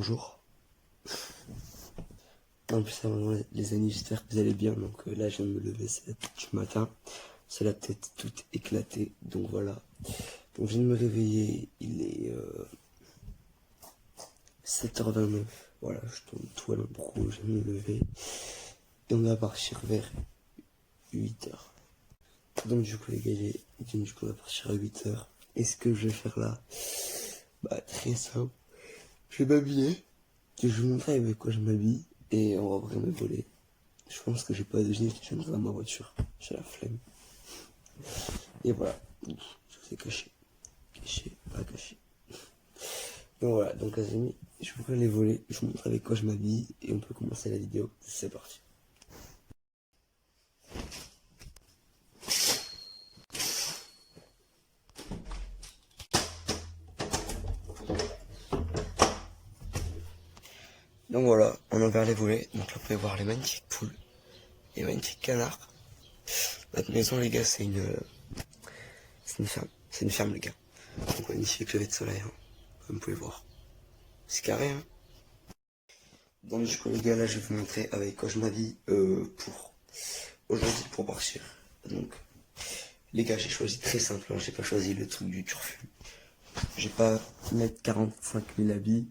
bonjour. En plus, les amis, j'espère que vous allez bien. Donc là, je viens de me lever, c'est la tête du matin. C'est la tête toute éclatée. Donc voilà. Donc je viens de me réveiller. Il est 7h29. Voilà, je tourne tout à l'impro. Je viens de me lever. Et on va partir vers 8h. Donc du coup, les gars, on va partir à 8h. Et ce que je vais faire là, bah très simple. Je vais m'habiller. Je vais vous montrer avec quoi je m'habille. Et on va vraiment voler. Je pense que j'ai pas de jeans qui tiennent dans ma voiture. J'ai la flemme. Et voilà. Je vous ai caché. Caché, pas caché. Donc voilà. Donc les amis, je vais les voler. Je vous montre avec quoi je m'habille. Et on peut commencer la vidéo. C'est parti. Donc voilà, on a ouvert les volets. Donc là, vous pouvez voir les magnifiques poules. Les magnifiques canards. Notre maison, les gars, c'est une ferme. C'est une ferme, les gars. Donc magnifique lever de soleil, hein, comme vous pouvez voir. C'est carré, hein. Donc du coup, les gars, là, je vais vous montrer avec quoi je m'habille pour aujourd'hui pour partir. Donc, les gars, j'ai choisi très simple, hein. J'ai pas choisi le truc du turfu. J'ai pas mettre 45 000 habits.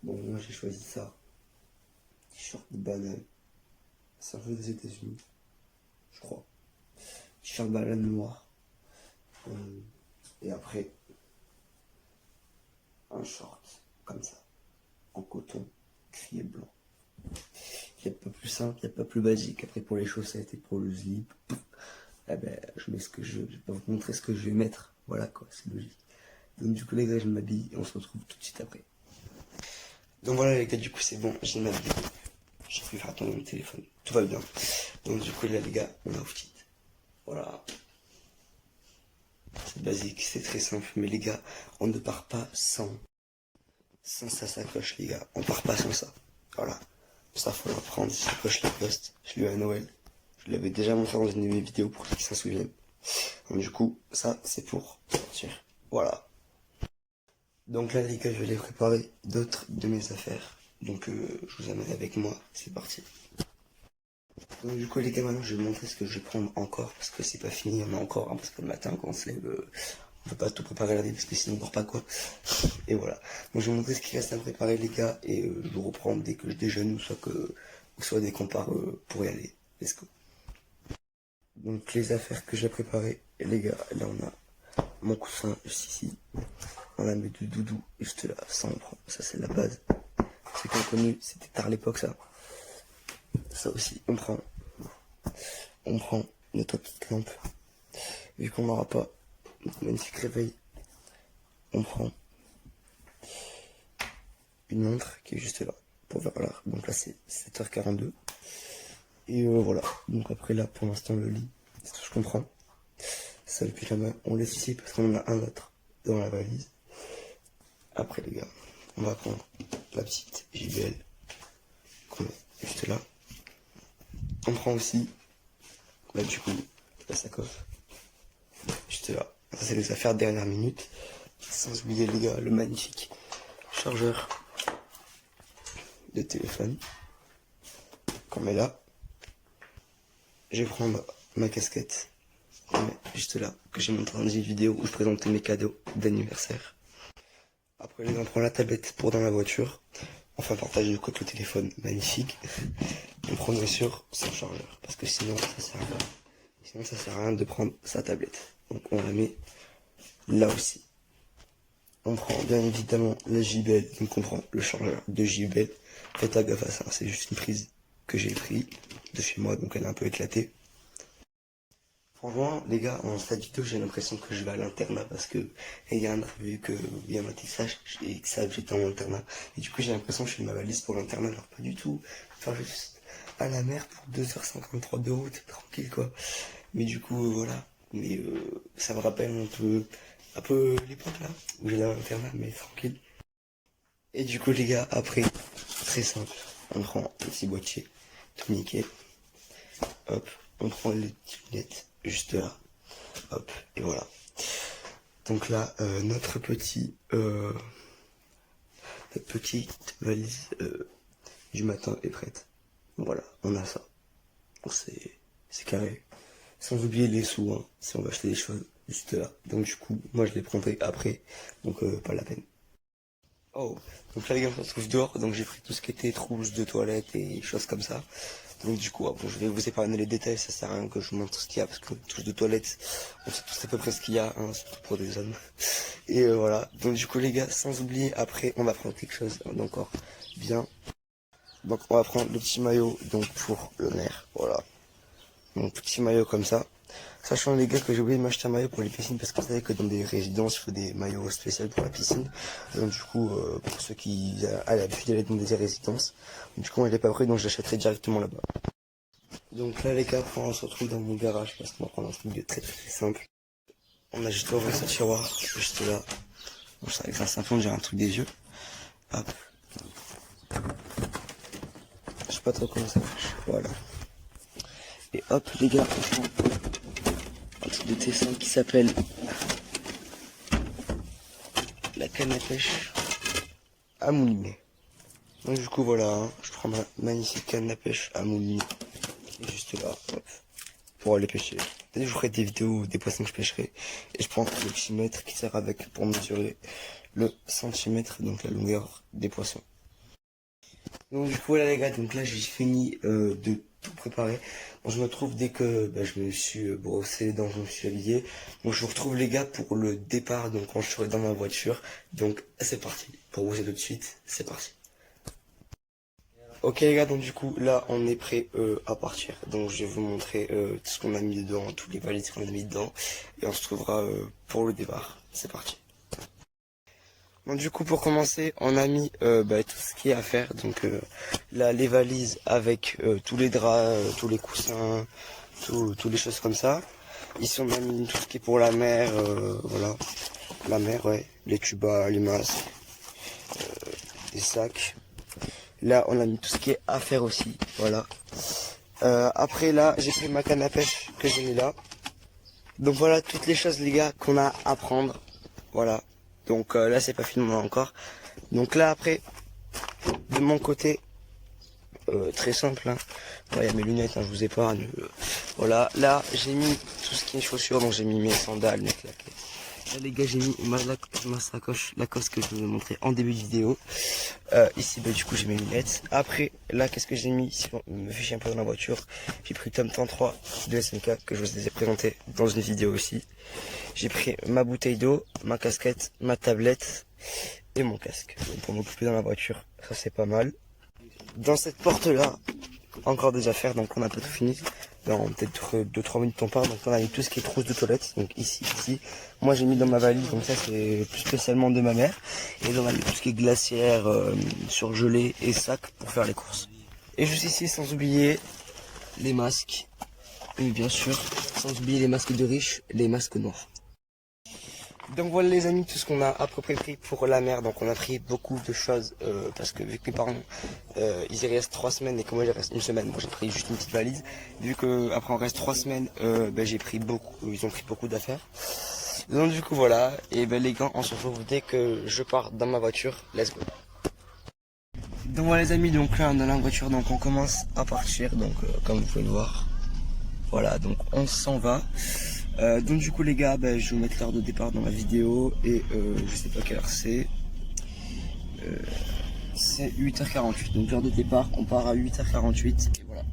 Bon, moi, j'ai choisi ça. T-shirt de banane. C'est un jeu des États-Unis, je crois. T-shirt banane noir. Et après, un short, comme ça, en coton, gris et blanc. Il n'y a pas plus simple, il n'y a pas plus basique. Après, pour les chaussettes et pour le slip, eh ben, je mets ce que je veux. Je vais pas vous montrer ce que je vais mettre. Voilà quoi, c'est logique. Donc du coup, les gars, je m'habille et on se retrouve tout de suite après. Donc voilà, les gars, du coup, c'est bon, j'ai m'habillé. J'ai pu faire tomber mon téléphone. Tout va bien. Donc du coup, là, les gars, on a outfit. Voilà. C'est basique, c'est très simple. Mais les gars, on ne part pas sans sa sacoche, les gars. On part pas sans ça. Voilà. Ça, faut le prendre. Sacoche la poste. Je l'ai eu à Noël. Je l'avais déjà montré dans une de mes vidéos pour ceux qui s'en souviennent. Donc du coup, ça, c'est pour sortir. Voilà. Donc là, les gars, je vais aller préparer d'autres de mes affaires. Donc je vous amène avec moi. C'est parti. Donc du coup, les gars, maintenant, je vais vous montrer ce que je vais prendre encore. Parce que c'est pas fini, on a encore. Hein, parce que le matin, quand on se lève, on peut pas tout préparer la vie parce que sinon on dort pas, quoi. Et voilà. Donc je vais vous montrer ce qui reste à préparer, les gars. Et je vous reprends dès que je déjeune ou soit dès qu'on part pour y aller. Let's go. Donc les affaires que j'ai préparées, les gars, là on a mon coussin juste ici. On a mes deux doudous juste là, ça on prend, ça c'est la base. Ceux qui ont connu, c'était tard l'époque ça. Ça aussi, on prend. On prend notre petite lampe. Vu qu'on n'aura pas notre magnifique réveil, on prend une montre qui est juste là, pour voir l'heure. Donc là c'est 7h42. Et voilà, donc après là pour l'instant le lit, c'est tout ce qu'on prend. Ça le pyjama, on laisse ici parce qu'on en a un autre dans la valise. Après les gars, on va prendre la petite JBL qu'on met juste là. On prend aussi, là du coup, la sacoche, juste là. Ça c'est les affaires de dernière minute. Sans oublier les gars, le magnifique chargeur de téléphone qu'on met là. Je vais prendre ma casquette qu'on met juste là, que j'ai montré dans une vidéo où je présentais mes cadeaux d'anniversaire. Après, on prend la tablette pour dans la voiture. Enfin, partage de côté le téléphone, magnifique. On prend bien sûr son chargeur, parce que sinon, ça sert à rien. Sinon, ça sert à rien de prendre sa tablette. Donc, on la met là aussi. On prend bien évidemment la JBL, donc on prend le chargeur de JBL. Faites gaffe à ça, c'est juste une prise que j'ai pris de chez moi, donc elle est un peu éclatée. Franchement, les gars, en cette vidéo, j'ai l'impression que je vais à l'internat parce que Yann a vu que il y a ma tissage et que ça, j'étais en internat. Et du coup, j'ai l'impression que je fais ma valise pour l'internat, alors pas du tout. Enfin, juste à la mer pour 2h53 de route, tranquille, quoi. Mais du coup, voilà. Mais ça me rappelle un peu l'époque, là, où j'allais à l'internat, mais tranquille. Et du coup, les gars, après, très simple, on prend un petit boîtier, tout nickel. Hop, on prend les petites lunettes juste là, hop, et voilà. Donc là, notre la petite valise du matin est prête. Donc voilà, on a ça. Donc c'est carré. Sans oublier les sous, hein, si on veut acheter des choses juste là. Donc du coup, moi je les prendrai après, donc pas la peine. Oh, donc là les gars, on se retrouve dehors, donc j'ai pris tout ce qui était trousse de toilette et choses comme ça. Donc du coup, bon, je vais vous épargner les détails, ça sert à rien que je vous montre ce qu'il y a, parce que trousse de toilette, on sait tous à peu près ce qu'il y a, hein, surtout pour des hommes. Et voilà, donc du coup les gars, sans oublier, après on va prendre quelque chose d'encore bien. Donc on va prendre le petit maillot, donc pour le nerf, voilà. Mon petit maillot comme ça. Sachant les gars que j'ai oublié de m'acheter un maillot pour les piscines parce que vous savez que dans des résidences il faut des maillots spéciaux pour la piscine. Donc du coup pour ceux qui a l'habitude d'aller dans des résidences, du coup moi je l'ai pas pris donc je l'achèterai directement là-bas. Donc là les gars on se retrouve dans mon garage parce qu'on va prendre un truc de très simple. On a juste ouvert ce tiroir juste là. Bon ça avec un simple on dirait un truc des yeux. Hop. Je sais pas trop comment ça marche. Voilà. Et hop les gars, on prend un truc de T5 qui s'appelle la canne à pêche à moulinet. Donc du coup voilà, hein, je prends ma magnifique canne à pêche à moulinet qui est juste là, hop, pour aller pêcher. Et je ferai des vidéos des poissons que je pêcherai. Et je prends le petit mètre qui sert avec pour mesurer le centimètre, donc la longueur des poissons. Donc du coup voilà les gars, donc là j'ai fini de tout préparer. Bon, je me retrouve dès que je me suis brossé les dents, je me suis habillé. Donc je vous retrouve les gars pour le départ, donc quand je serai dans ma voiture. Donc c'est parti, pour vous tout de suite, c'est parti. Ok les gars, donc du coup là on est prêt à partir. Donc je vais vous montrer tout ce qu'on a mis dedans, tous les valises qu'on a mis dedans. Et on se trouvera pour le départ, c'est parti. Bon, du coup pour commencer on a mis tout ce qui est à faire, donc là les valises avec tous les draps, tous les coussins, toutes les choses comme ça. Ici on a mis tout ce qui est pour la mer, voilà, la mer, ouais, les tubas, les masques, les sacs. Là on a mis tout ce qui est à faire aussi, voilà. Après là j'ai pris ma canne à pêche que j'ai mis là. Donc voilà toutes les choses les gars qu'on a à prendre, voilà. Donc là c'est pas fini encore. Donc là après de mon côté très simple hein. Il y a mes lunettes hein, je vous épargne. Voilà, là j'ai mis tout ce qui est chaussures, donc j'ai mis mes sandales, mes claquettes. Là les gars j'ai mis ma sacoche Lacoste que je vous ai montré en début de vidéo. Ici du coup j'ai mes lunettes. Après là qu'est-ce que j'ai mis, si on me fait chier un peu dans la voiture, j'ai pris tome 33 de SNK que je vous ai présenté dans une vidéo aussi. J'ai pris ma bouteille d'eau, ma casquette, ma tablette et mon casque. Donc pour m'occuper dans la voiture, ça c'est pas mal. Dans cette porte là, encore des affaires, donc on a pas tout fini. Dans peut-être 2-3 minutes on part, donc on a mis tout ce qui est trousse de toilette, donc ici. Moi j'ai mis dans ma valise, donc ça c'est plus spécialement de ma mère. Et donc on a mis tout ce qui est glacière, surgelé et sac pour faire les courses. Et juste ici, sans oublier les masques, et bien sûr, sans oublier les masques de riches, les masques noirs. Donc voilà les amis, tout ce qu'on a à peu près pris pour la mer. Donc on a pris beaucoup de choses parce que vu que mes parents ils y restent 3 semaines et que moi il reste une semaine, moi j'ai pris juste une petite valise. Vu que après on reste 3 semaines, j'ai pris beaucoup, ils ont pris beaucoup d'affaires. Donc du coup voilà, et les gars on se retrouve dès que je pars dans ma voiture, let's go. Donc voilà les amis, donc là on est dans la voiture, donc on commence à partir, donc comme vous pouvez le voir. Voilà, donc on s'en va. Donc du coup les gars, je vais vous mettre l'heure de départ dans ma vidéo et je sais pas quelle heure c'est. C'est 8h48, donc l'heure de départ, on part à 8h48 et voilà.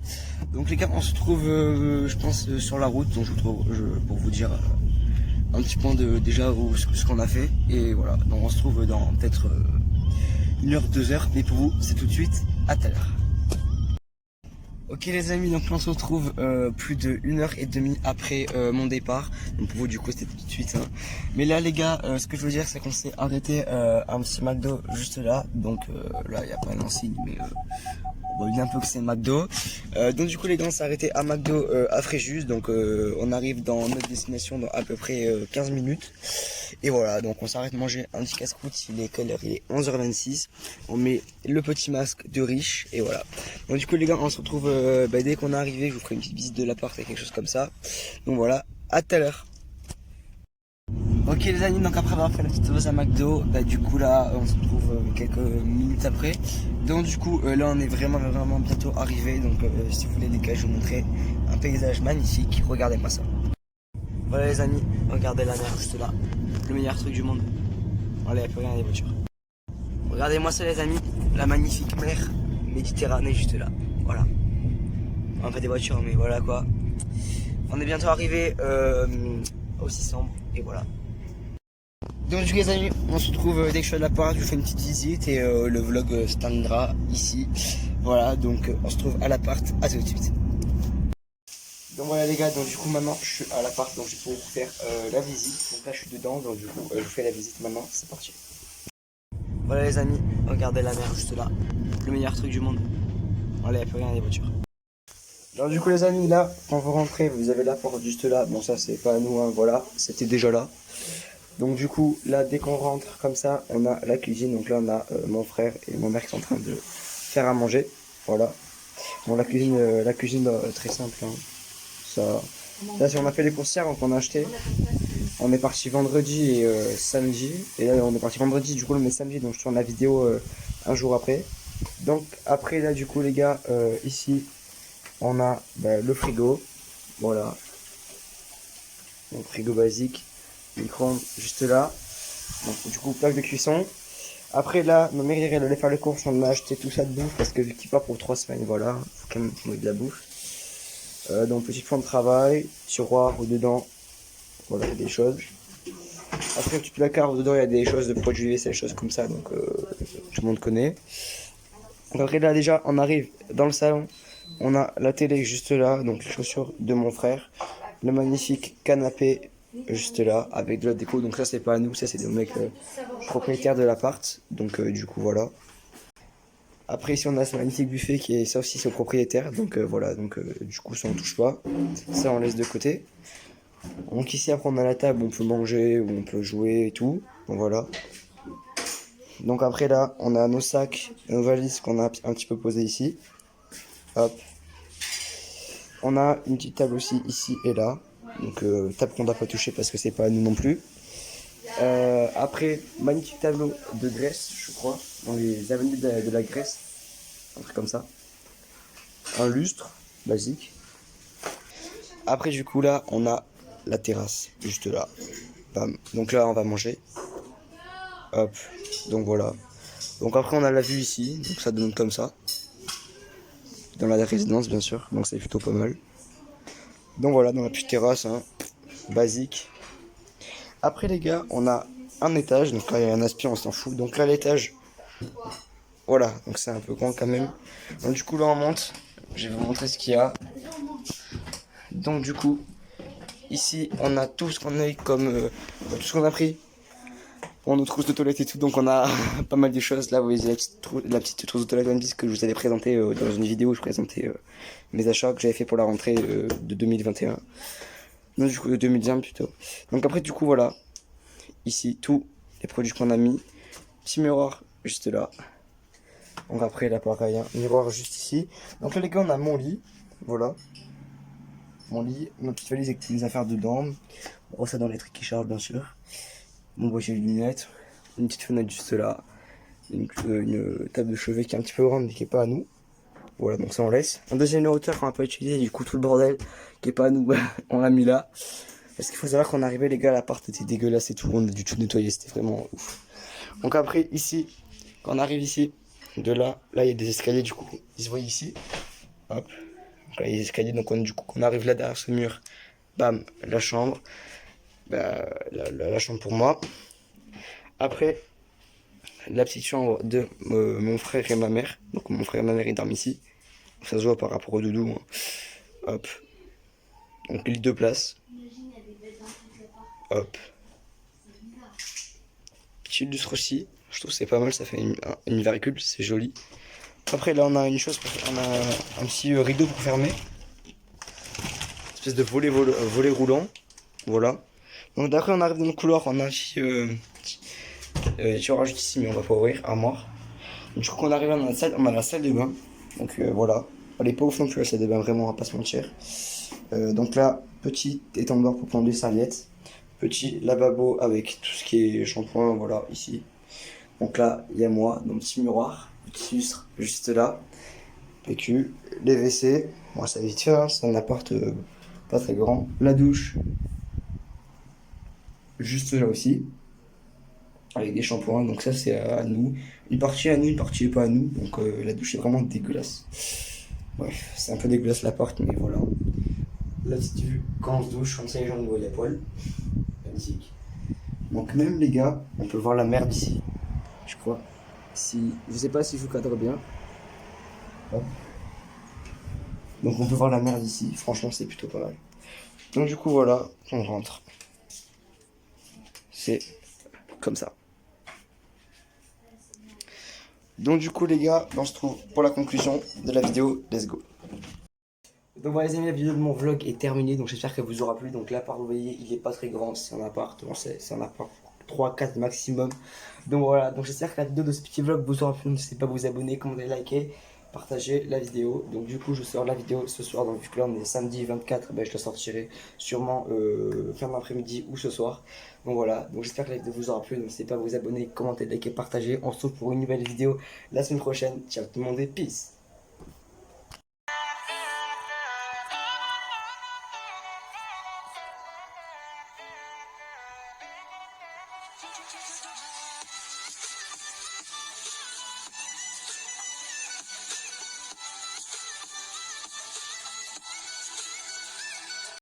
Donc les gars, on se trouve je pense sur la route, donc pour vous dire un petit point de déjà ce qu'on a fait et voilà. Donc on se trouve dans peut-être 1h, 2h, mais pour vous c'est tout de suite, à tout à l'heure. Ok les amis, donc on se retrouve plus de 1h30 après mon départ. Donc pour vous du coup c'était tout de suite hein. Mais là les gars, ce que je veux dire c'est qu'on s'est arrêté un petit McDo juste là. Donc là il n'y a pas un signe mais on voit bien un peu que c'est McDo. Donc du coup les gars on s'est arrêté à McDo à Fréjus. Donc on arrive dans notre destination dans à peu près 15 minutes. Et voilà, donc on s'arrête manger un petit casse-croûte, il est 11h26. On met le petit masque de riche et voilà. Donc du coup les gars on se retrouve dès qu'on est arrivé, je vous ferai une petite visite de l'appart et quelque chose comme ça. Donc voilà, à tout à l'heure. Ok les amis, donc après avoir fait la petite pause à McDo, bah du coup là on se retrouve quelques minutes après. Donc du coup là on est vraiment bientôt arrivé. Donc si vous voulez les gars, je vais vous montrer un paysage magnifique. Regardez-moi ça. Voilà les amis, regardez la mer juste là. Le meilleur truc du monde. Voilà, il n'y a plus rien des voitures. Regardez-moi ça les amis, la magnifique mer Méditerranée juste là. Voilà. On fait des voitures mais voilà quoi. On est bientôt arrivé au 600 et voilà. Donc du coup les amis, on se retrouve dès que je suis à l'appart, je vous fais une petite visite et le vlog se terminera ici. Voilà, donc on se trouve à l'appart, à tout de suite. Donc voilà les gars, donc du coup maintenant je suis à l'appart, donc je vais pouvoir vous faire la visite. Donc là je suis dedans, donc du coup je vous fais la visite maintenant, c'est parti. Voilà les amis, regardez la mer juste là, le meilleur truc du monde. Voilà, il n'y a plus rien des voitures. Alors du coup les amis, là, quand vous rentrez, vous avez la porte juste là. Bon ça c'est pas à nous, hein, voilà, c'était déjà là. Donc du coup, là, dès qu'on rentre comme ça, on a la cuisine. Donc là, on a mon frère et ma mère qui sont en train de faire à manger. Voilà. Bon, la cuisine très simple. Hein. Ça, là, si on a fait les courses hier, donc on a acheté. On est parti vendredi et samedi. Et là, on est parti vendredi, du coup, on est samedi. Donc je tourne la vidéo un jour après. Donc après, là, du coup, les gars, ici, on a le frigo. Voilà. Donc frigo basique. Micro-ondes juste là. Donc, du coup, plaque de cuisson. Après là, ma mère elle allait faire les courses, on a acheté tout ça de bouffe parce que vu qu'il part pour 3 semaines, voilà, faut quand même trouver de la bouffe. Donc petit fond de travail, tiroir où dedans, voilà, il y a des choses. Après un petit placard où dedans il y a des choses de produits, c'est des choses comme ça, donc tout le monde connaît. Donc là déjà, on arrive dans le salon, on a la télé juste là, donc les chaussures de mon frère, le magnifique canapé juste là avec de la déco. Donc ça c'est pas à nous, ça c'est des mecs propriétaires de l'appart, donc du coup voilà. Après ici on a ce magnifique buffet qui est, ça aussi c'est au propriétaire, donc voilà, donc du coup ça on touche pas, ça on laisse de côté. Donc ici après on a la table où on peut manger, où on peut jouer et tout, donc voilà. Donc après là on a nos sacs, nos valises qu'on a un petit peu posées ici, hop. On a une petite table aussi ici et là, donc table qu'on doit pas toucher parce que c'est pas à nous non plus. Après, magnifique tableau de Grèce, je crois, dans les avenues de la Grèce, un truc comme ça. Un lustre, basique. Après, du coup, là, on a la terrasse, juste là. Bam. Donc là, on va manger. Hop. Donc voilà. Donc après, on a la vue ici, donc ça donne comme ça. Dans la résidence, bien sûr, donc c'est plutôt pas mal. Donc voilà, dans la petite terrasse, hein, basique. Après, les gars, on a un étage, donc là, il y a un aspirateur, on s'en fout. Donc là, l'étage, voilà, donc c'est un peu grand quand même. Donc du coup là on monte, je vais vous montrer ce qu'il y a. Donc du coup, ici on a tout ce qu'on a eu comme, tout ce qu'on a pris pour nos trousses de toilette et tout. Donc on a pas mal de choses. Là vous voyez la petite trousse de toilette One Piece que je vous avais présenté dans une vidéo où je présentais mes achats que j'avais fait pour la rentrée de 2021. Non du coup de 2020 plutôt. Donc après du coup voilà, ici tous les produits qu'on a mis. Petit miroir juste là. Donc après là pareil, hein, miroir juste ici. Donc là les gars on a mon lit, voilà. Mon lit, ma petite valise avec mes affaires dedans. Bon ça dans les trucs qui chargent bien sûr. Mon boîtier de lunettes, une petite fenêtre juste là. Une table de chevet qui est un petit peu grande mais qui est pas à nous. Voilà donc ça on laisse. Un deuxième hauteur qu'on n'a pas utilisé, du coup tout le bordel qui est pas à nous, on l'a mis là. Parce qu'il faut savoir qu'on est arrivé les gars, l'appart était dégueulasse et tout, on a dû tout nettoyer, c'était vraiment ouf. Donc après ici, quand on arrive ici, de là, il y a des escaliers du coup, ils se voient ici, hop, donc là il y a des escaliers, donc du coup on arrive là derrière ce mur, bam, la chambre, la chambre pour moi. Après, la petite chambre de mon frère et ma mère, donc mon frère et ma mère ils dorment ici, ça se voit par rapport au doudou, hein. Hop, donc lit de place, hop, petit lustre aussi, je trouve que c'est pas mal, ça fait une virgule, c'est joli. Après là on a une chose, on a un petit rideau pour fermer. Espèce de volet roulant. Voilà. Donc d'après on arrive dans le couloir, on a un petit tirage juste ici mais on va pas ouvrir, armoire. Du coup quand on arrive dans la salle, on a la salle de bain. Donc voilà. Elle est pas ouf non plus la salle de bain, vraiment on va pas se mentir. Donc là, petit étendard pour prendre des serviettes. Petit lavabo avec tout ce qui est shampoing, voilà, ici. Donc là, il y a moi, dans le petit miroir, petit lustre, juste là. PQ, les WC, bon, ça vite fait, hein, c'est un appart pas très grand. La douche, juste là aussi, avec des shampoings, donc ça c'est à nous. Une partie à nous, une partie pas à nous, donc la douche est vraiment dégueulasse. Bref, c'est un peu dégueulasse l'appart, mais voilà. La petite vue, quand on se douche, comme ça les gens nous voient à poil. Magnifique. Donc même les gars, on peut voir la mer d'ici, je crois. Si, je sais pas si je vous cadre bien. Hop. Donc on peut voir la mer d'ici, franchement c'est plutôt pas mal. Donc du coup voilà, on rentre. C'est comme ça. Donc du coup les gars, on se trouve pour la conclusion de la vidéo, let's go. Donc voilà les amis, la vidéo de mon vlog est terminée, donc j'espère qu'elle vous aura plu. Donc l'appart, vous voyez, il est pas très grand, c'est un appart, bon, c'est un appart 3-4 maximum. Donc voilà, donc j'espère que la vidéo de ce petit vlog vous aura plu. N'hésitez pas à vous abonner, commenter, liker, partager la vidéo. Donc du coup je sors la vidéo ce soir, donc vu que là on est samedi 24, ben, je la sortirai sûrement fin d'après-midi ou ce soir. Donc voilà, donc j'espère que la vidéo vous aura plu. N'hésitez pas à vous abonner, commenter, liker, partager. On se retrouve pour une nouvelle vidéo la semaine prochaine. Ciao tout le monde et peace.